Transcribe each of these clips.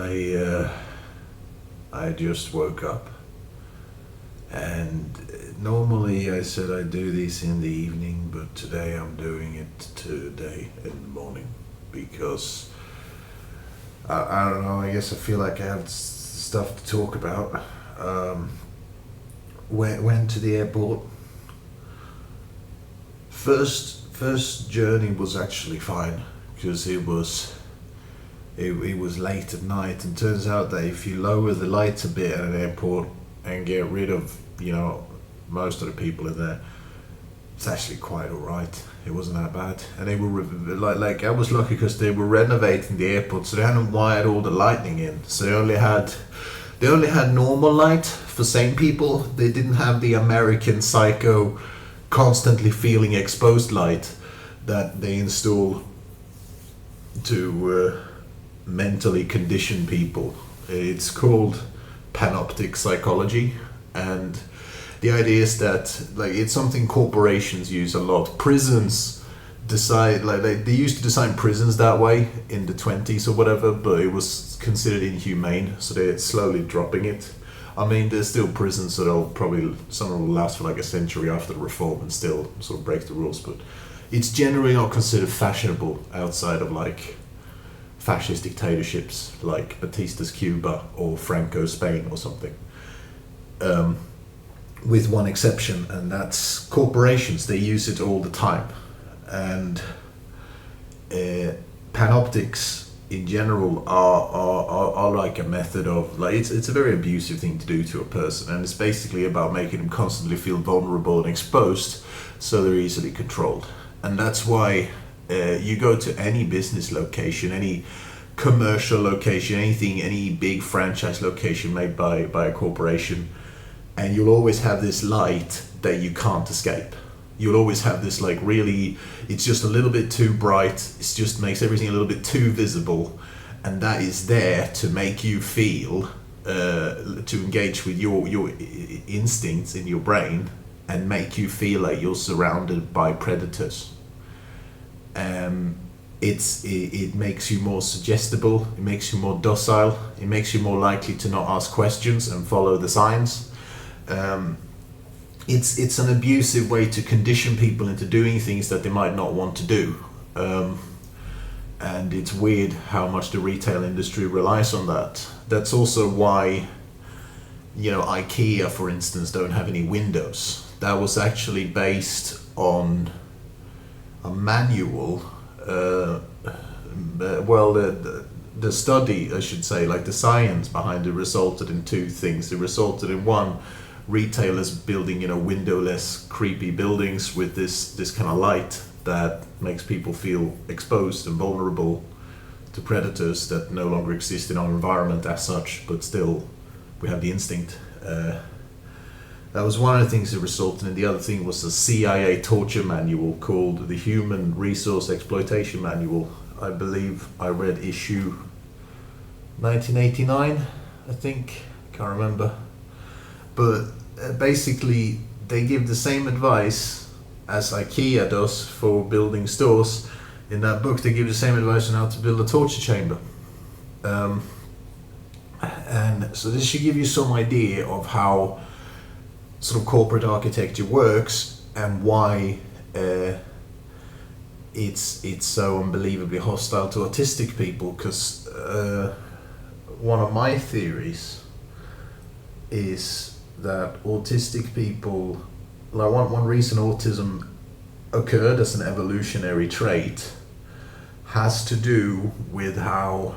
I just woke up, and normally I said I do this in the evening, but today I'm doing it today in the morning because I don't know. I guess I feel like I have stuff to talk about. Went to the airport. First journey was actually fine because it was late at night, and turns out that if you lower the lights a bit at an airport and get rid of most of the people in there, it's actually quite alright. It wasn't that bad, and they were like I was lucky because they were renovating the airport, so they hadn't wired all the lighting in, so they only had normal light for sane people. They didn't have the American Psycho constantly feeling exposed light that they install to mentally condition people. It's called panoptic psychology, and the idea is that it's something corporations use a lot. Prisons decide they used to design prisons that way in the 20s or whatever, but it was considered inhumane, so they're slowly dropping it. I mean, there's still prisons that some will last for like a century after the reform and still sort of break the rules, but it's generally not considered fashionable outside of like fascist dictatorships like Batista's Cuba or Franco's Spain or something. With one exception, and that's corporations. They use it all the time. And panoptics in general are like a method of it's a very abusive thing to do to a person, and it's basically about making them constantly feel vulnerable and exposed so they're easily controlled. And that's why you go to any business location, any commercial location, any big franchise location made by a corporation, and you'll always have this light that you can't escape. You'll always have this really, it's just a little bit too bright, it just makes everything a little bit too visible, and that is there to make you feel, to engage with your instincts in your brain and make you feel like you're surrounded by predators. It makes you more suggestible, it makes you more docile, it makes you more likely to not ask questions and follow the signs. It's an abusive way to condition people into doing things that they might not want to do. And it's weird how much the retail industry relies on that. That's also why, IKEA, for instance, don't have any windows. That was actually based on a manual. The study, I should say, the science behind it resulted in two things. It resulted in one, retailers building windowless creepy buildings with this kind of light that makes people feel exposed and vulnerable to predators that no longer exist in our environment as such, but still we have the instinct. That was one of the things that resulted in. The other thing was a CIA torture manual called the Human Resource Exploitation Manual. I believe I read issue 1989, I think, can't remember. But basically, they give the same advice as IKEA does for building stores. In that book, they give the same advice on how to build a torture chamber. And so this should give you some idea of how sort of corporate architecture works and why it's so unbelievably hostile to autistic people. Because one of my theories is that autistic people, one reason autism occurred as an evolutionary trait has to do with how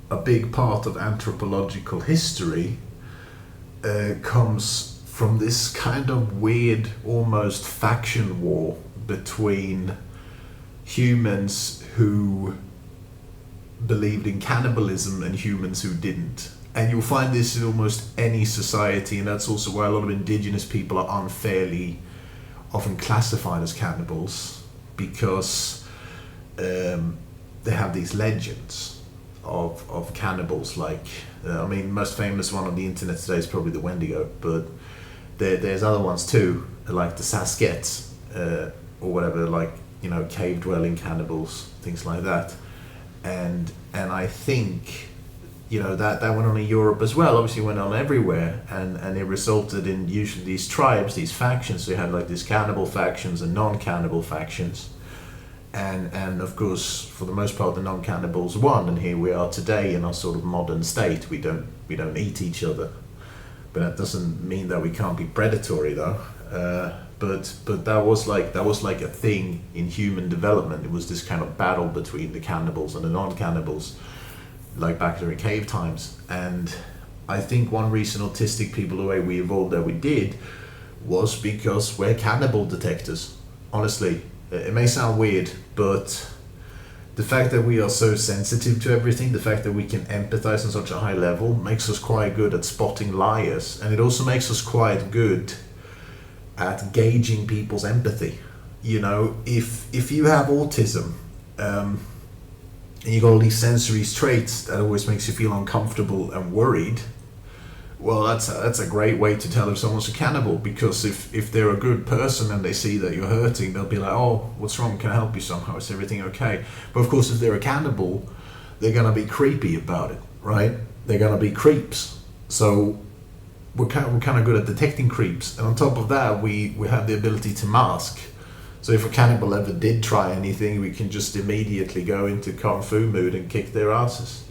a big part of anthropological history comes from this kind of weird, almost faction war between humans who believed in cannibalism and humans who didn't. And you'll find this in almost any society, and that's also why a lot of indigenous people are unfairly often classified as cannibals, because they have these legends of cannibals. Most famous one on the internet today is probably the Wendigo, but there's other ones too, like the Saskets, or whatever, cave dwelling cannibals, things like that. And I think, that went on in Europe as well. Obviously, it went on everywhere, and it resulted in usually these tribes, these factions. So you had like these cannibal factions and non-cannibal factions, and of course, for the most part, the non-cannibals won, and here we are today in our sort of modern state. We don't eat each other, but that doesn't mean that we can't be predatory, though. But that was like a thing in human development. It was this kind of battle between the cannibals and the non-cannibals, like back during cave times. And I think one reason autistic people, the way we evolved that we did, was because we're cannibal detectors. Honestly, it may sound weird, but the fact that we are so sensitive to everything, the fact that we can empathize on such a high level, makes us quite good at spotting liars, and it also makes us quite good at gauging people's empathy. If you have autism, and you got all these sensory traits that always makes you feel uncomfortable and worried, well, that's a great way to tell if someone's a cannibal, because if they're a good person and they see that you're hurting, they'll be like, oh, what's wrong? Can I help you somehow? Is everything okay? But of course, if they're a cannibal, they're gonna be creepy about it, right? They're gonna be creeps. So we're kind of good at detecting creeps, and on top of that, we have the ability to mask. So if a cannibal ever did try anything, we can just immediately go into kung fu mood and kick their asses.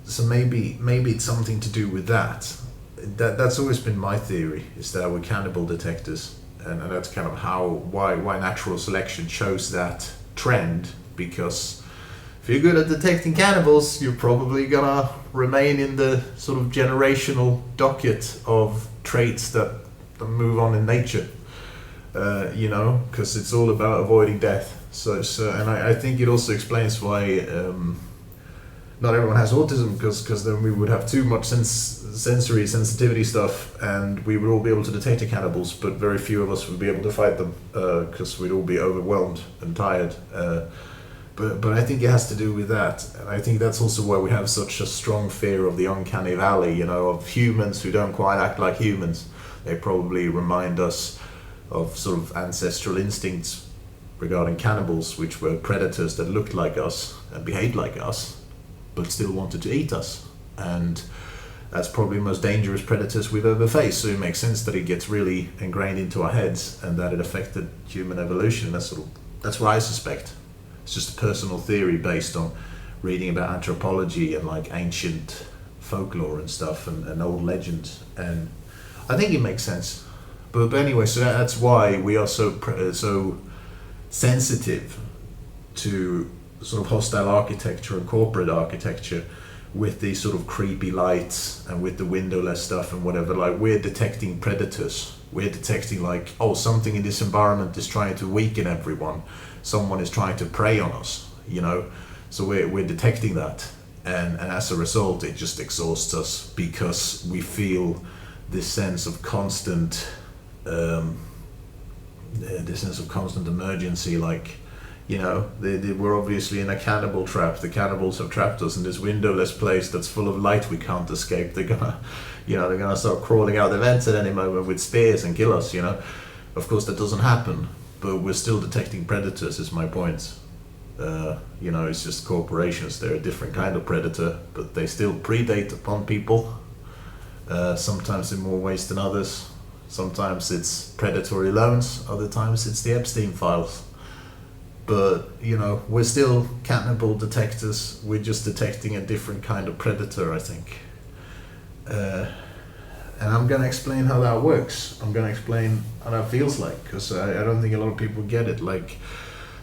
So maybe it's something to do with that. That's always been my theory, is that we're cannibal detectors, and that's kind of why natural selection chose that trend, because if you're good at detecting cannibals, you're probably gonna remain in the sort of generational docket of traits that move on in nature, because it's all about avoiding death. So and I think it also explains why not everyone has autism, because then we would have too much sensory sensitivity stuff, and we would all be able to detect the cannibals, but very few of us would be able to fight them, because we'd all be overwhelmed and tired. But I think it has to do with that, and I think that's also why we have such a strong fear of the uncanny valley, of humans who don't quite act like humans. They probably remind us of sort of ancestral instincts regarding cannibals, which were predators that looked like us and behaved like us, but still wanted to eat us. And that's probably the most dangerous predators we've ever faced, so it makes sense that it gets really ingrained into our heads and that it affected human evolution. That's what I suspect. It's just a personal theory based on reading about anthropology and like ancient folklore and stuff, and old legends, and I think it makes sense. But anyway, so that's why we are so sensitive to sort of hostile architecture and corporate architecture, with these sort of creepy lights and with the windowless stuff and whatever. Like, we're detecting predators. We're detecting like, oh, something in this environment is trying to weaken everyone. Someone is trying to prey on us, So we're detecting that, and as a result, it just exhausts us, because we feel this sense of constant, emergency. Like, we're obviously in a cannibal trap. The cannibals have trapped us in this windowless place that's full of light we can't escape. They're gonna start crawling out the vents at any moment with spears and kill us. Of course, that doesn't happen, but we're still detecting predators, is my point. It's just corporations. They're a different kind of predator, but they still predate upon people. Sometimes in more ways than others. Sometimes it's predatory loans, other times it's the Epstein files. But, we're still cannibal detectors. We're just detecting a different kind of predator, I think. And I'm going to explain how that works. I'm going to explain how that feels like, because I don't think a lot of people get it. Like,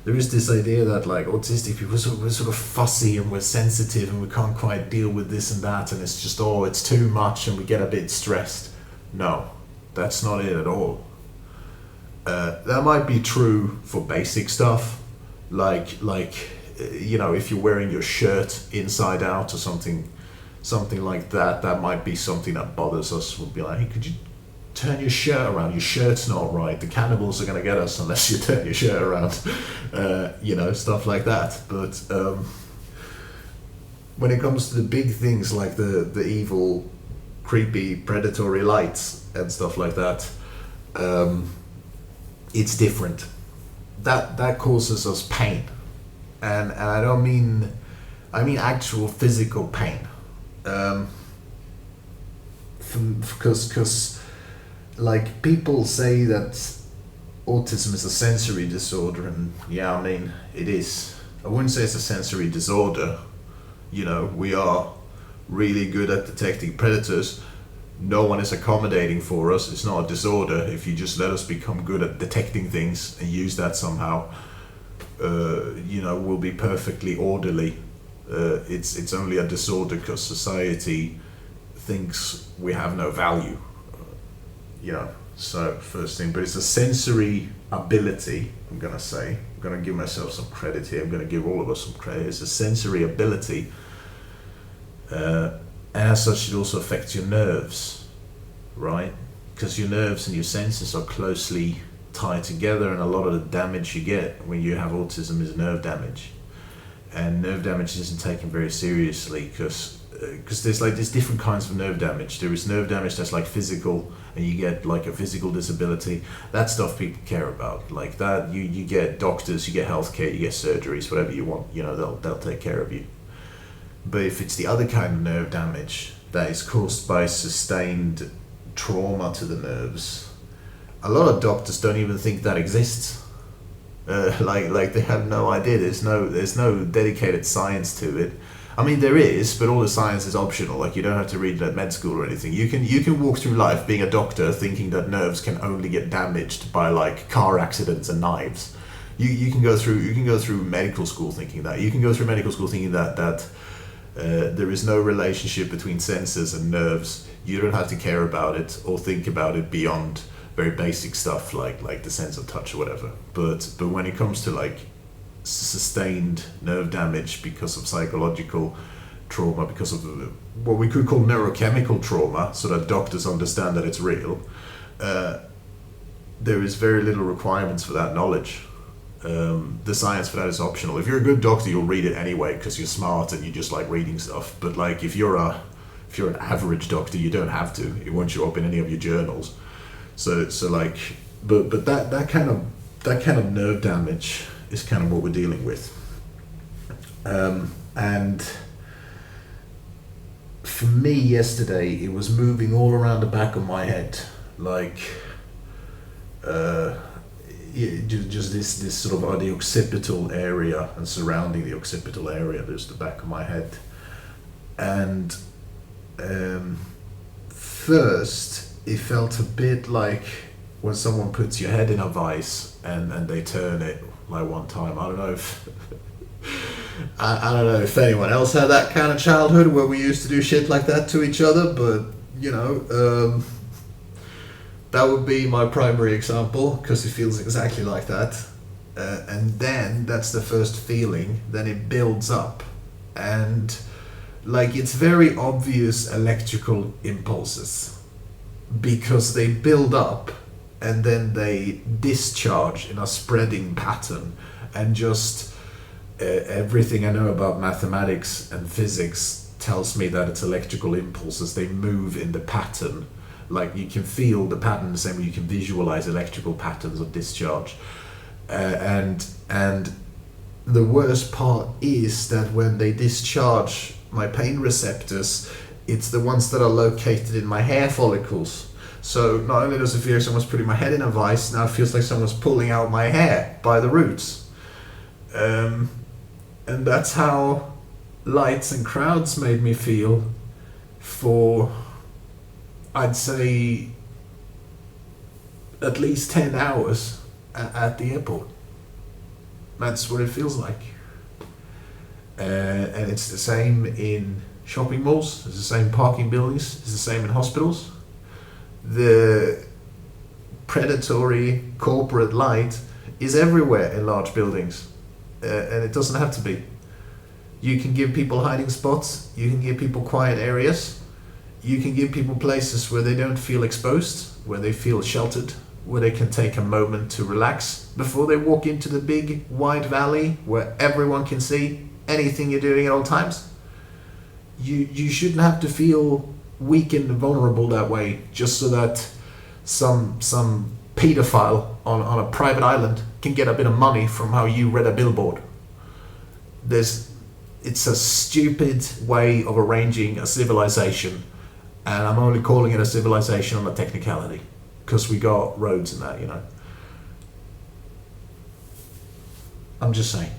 there is this idea that, like, autistic people, we're sort of fussy and we're sensitive and we can't quite deal with this and that, and it's just, it's too much and we get a bit stressed. No, that's not it at all. That might be true for basic stuff, like if you're wearing your shirt inside out or something like that. That might be something that bothers us. We'll be like, hey, could you turn your shirt around? Your shirt's not right. The cannibals are going to get us unless you turn your shirt around. Stuff like that. But when it comes to the big things like the evil, creepy, predatory lights and stuff like that, it's different. That causes us pain, and I don't mean I mean actual physical pain. Because like people say that autism is a sensory disorder, and yeah, I mean it is. I wouldn't say it's a sensory disorder. You know, we are really good at detecting predators. No one is accommodating for us. It's not a disorder. If you just let us become good at detecting things and use that somehow, we'll be perfectly orderly. It's only a disorder because society thinks we have no value. So first thing, but it's a sensory ability. I'm gonna give myself some credit here. I'm gonna give all of us some credit. It's a sensory ability. And as such, it also affects your nerves, right? Because your nerves and your senses are closely tied together, and a lot of the damage you get when you have autism is nerve damage. And nerve damage isn't taken very seriously because there's like there's different kinds of nerve damage. There is nerve damage that's like physical, and you get like a physical disability. That stuff people care about. Like that, you get doctors, you get healthcare, you get surgeries, whatever you want. They'll take care of you. But if it's the other kind of nerve damage that is caused by sustained trauma to the nerves, a lot of doctors don't even think that exists. Like they have no idea. There's no dedicated science to it. I mean there is, but all the science is optional. Like you don't have to read it at med school or anything. You can walk through life being a doctor thinking that nerves can only get damaged by like car accidents and knives. You can go through medical school thinking that. You can go through medical school thinking that there is no relationship between senses and nerves. You don't have to care about it or think about it beyond very basic stuff like the sense of touch or whatever. But when it comes to like sustained nerve damage because of psychological trauma, because of what we could call neurochemical trauma, so that doctors understand that it's real, there is very little requirements for that knowledge. The science for that is optional. If you're a good doctor, you'll read it anyway because you're smart and you just like reading stuff. But like if you're an average doctor, you don't have to. It won't show up in any of your journals. So like, but that kind of nerve damage is kind of what we're dealing with. And for me yesterday, it was moving all around the back of my head, like. Just this sort of the occipital area and surrounding the occipital area. There's the back of my head, and first it felt a bit like when someone puts your head in a vice and they turn it like one time. I don't know if I don't know if anyone else had that kind of childhood where we used to do shit like that to each other, but that would be my primary example because it feels exactly like that. And then that's the first feeling, then it builds up. And like it's very obvious electrical impulses because they build up and then they discharge in a spreading pattern. And just everything I know about mathematics and physics tells me that it's electrical impulses. They move in the pattern. Like you can feel the pattern the same way you can visualize electrical patterns of discharge, and the worst part is that when they discharge my pain receptors, it's the ones that are located in my hair follicles. So not only does it feel like someone's putting my head in a vice, now it feels like someone's pulling out my hair by the roots, and that's how lights and crowds made me feel for, I'd say, at least 10 hours at the airport. That's what it feels like. And it's the same in shopping malls, it's the same in parking buildings, it's the same in hospitals. The predatory corporate light is everywhere in large buildings, and it doesn't have to be. You can give people hiding spots, you can give people quiet areas, you can give people places where they don't feel exposed, where they feel sheltered, where they can take a moment to relax before they walk into the big wide valley where everyone can see anything you're doing at all times. You shouldn't have to feel weak and vulnerable that way just so that some pedophile on a private island can get a bit of money from how you read a billboard. it's a stupid way of arranging a civilization, and I'm only calling it a civilization on a technicality because we got roads and that, you know. I'm just saying.